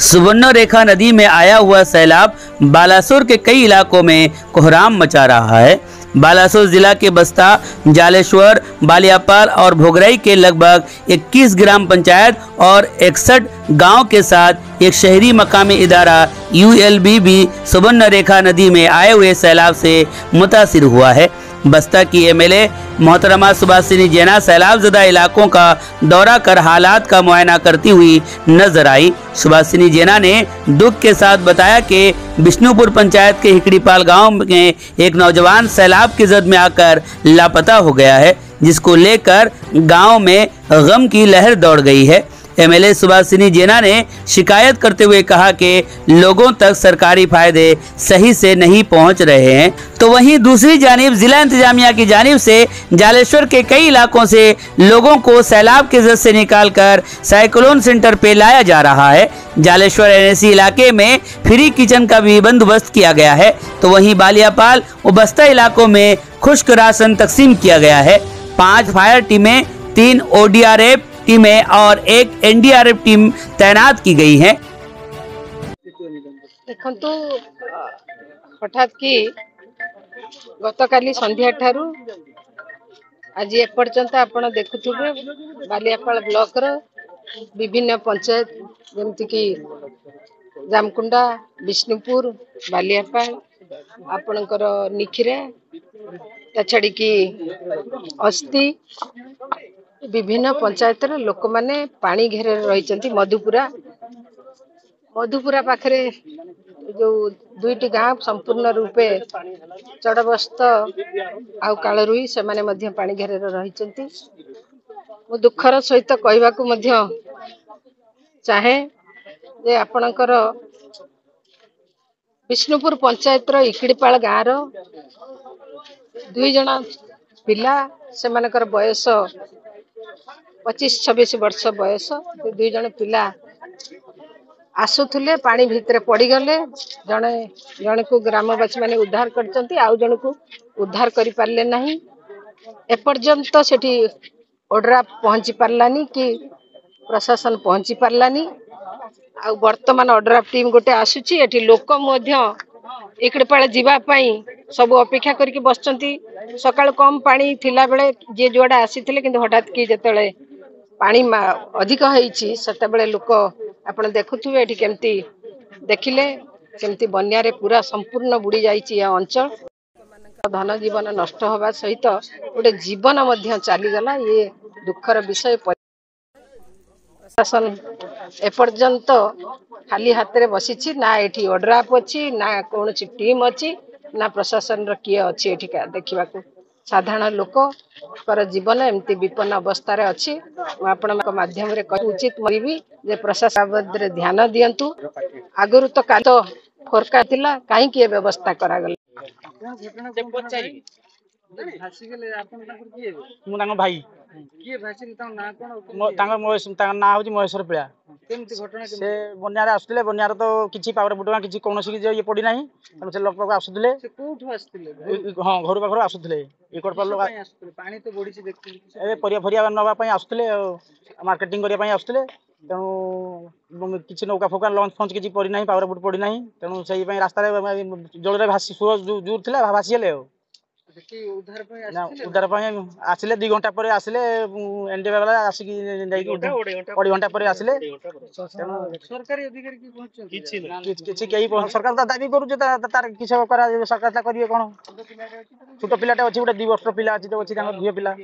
सुवर्णरेखा नदी में आया हुआ सैलाब बालासोर के कई इलाकों में कोहराम मचा रहा है। बालासोर जिला के बस्ता, जालेश्वर, बालियापाल और भोगराई के लगभग 21 ग्राम पंचायत और 61 गांव के साथ एक शहरी मकामी इदारा ULB भी सुवर्णरेखा नदी में आए हुए सैलाब से मुतासिर हुआ है। बस्ता की MLA मोहतरमा सुभाषिनी जेना सैलाबजदा इलाकों का दौरा कर हालात का मुआयना करती हुई नजर आई। सुभाषिनी जेना ने दुख के साथ बताया कि बिष्णुपुर पंचायत के हिकड़ीपाल गांव में एक नौजवान सैलाब की जद में आकर लापता हो गया है, जिसको लेकर गांव में गम की लहर दौड़ गई है। MLA सुभाषिनी जेना ने शिकायत करते हुए कहा कि लोगों तक सरकारी फायदे सही से नहीं पहुंच रहे हैं, तो वहीं दूसरी जानिब जिला इंतजामिया की जानिब से जालेश्वर के कई इलाकों से लोगों को सैलाब के जद से निकालकर साइक्लोन सेंटर पे लाया जा रहा है। जालेश्वर NAC इलाके में फ्री किचन का भी बंदोबस्त किया गया है, तो वहीं बालियापाल और बस्ता इलाकों में खुश्क राशन तकसीम किया गया है। 5 फायर टीमें, 3 ODRF टीमें और 1 NDRF टीम तैनात की गई है। देखंतु हठात कि गतकाली संध्या ठारू आज एपर्यंत आपण देखुथुबे बालियापाल ब्लॉक रो विभिन्न पंचायत जेमति कि जामकुंडा, विष्णुपुर, बालियापाल, आपणकर निखिरा, ताछाड़ी की अस्ति विभिन्न पंचायत लोक माने पानी घेरे रही। मधुपुरा पाखरे जो 2टी गांव संपूर्ण रूपे चढ़बस्त आउ कालरुई से माने मध्य पानी घेरे रही। मो दुखर सहित कहवाकू मध्य चाहे जे आपणकर विष्णुपुर पंचायत रो इकड़ीपाल गाँव रो 2 जण पिला से मानकर बयस 25-26 वर्ष बयस 2 जण पिला आसुथुले पानी भितरे पड़ी गले। जने को ग्रामवासी माने उद्धार करचंती, आउ जण को उद्धार करि पारले नाही। एपर्यंत सेठी ओड्रा पहुंची पारलानी कि प्रशासन पहुंची पारलानी। आउ वर्तमान ओड्रा टीम गोटे आसुची, एठी लोक मध्य इकड़पाळे जीवा पई सब अपेक्षा करके बसचंती। सकाळ कम पानी थिला बेले जे जोडा आसीथिले, किंतु हठात कि जेतळे पानी अधिक होईची सेते बेले लोक आपण देखुथुबे एठी केमती देखिले केमती बन्या रे पूरा संपूर्ण बुड़ी जाईची या अंचल। धन जीवन नष्ट होबा सहित गोटे जीवन मध्य चली गला। ये दुखर विषय। प्रशासन एपर्यंत खाली हाथ रे बसीची ना, एठी ओड्राफ अछि ना कोनोची टीम अछि ना प्रशासन र किए अछि। एठी का देखिबाकू साधारण लोक पर जीवन एमती विपन्न अवस्था रे अछि। आपण माध्यम रे कहि उचित मरिबी जे प्रशासन बदरे ध्यान दियंतु। आगरु तो का तो फरका थिला काहे की व्यवस्था करा गले भासी गेले। आपण ताकर की हेबे मु तांग भाई की भासी ता ना कोन तांग ना होजी महेश्वर पिला। केमती घटना से बन्या रे आसुले, बन्या रे तो किछि पावर बुटवा किछि कोनोसी ये पड़ी नाही। से लोक पाक आसुले, से कोठु आसथिले? हां घर पाखर आसुले। इकोड पर लोक पानी तो बढी से देखथि ए परिया फरिया नवा पई आसुले, मार्केटिंग करिया पई आसुले। तेणु किछि नौका फोका लॉन्च फंच किछि पड़ी नाही, पावर बुट पड़ी नाही। तेणु सेही पई रास्ता रे जल रे भासी सुर दूर थिला भासी गेले। उद्धार आसिले 2 घंटा पर आसिले। एनडीए वाला आसिक अढ़ी घंटा पर आसिले। सरकारी अधिकारी की पहुंच किछि केही सरकार दाबी करू जे तार किछ करा सरकार ता करिवे कोन। छोट पिलाटे अछि, गोटे 2 वर्ष पिला अछि, तो अछि तांग धियो पिला।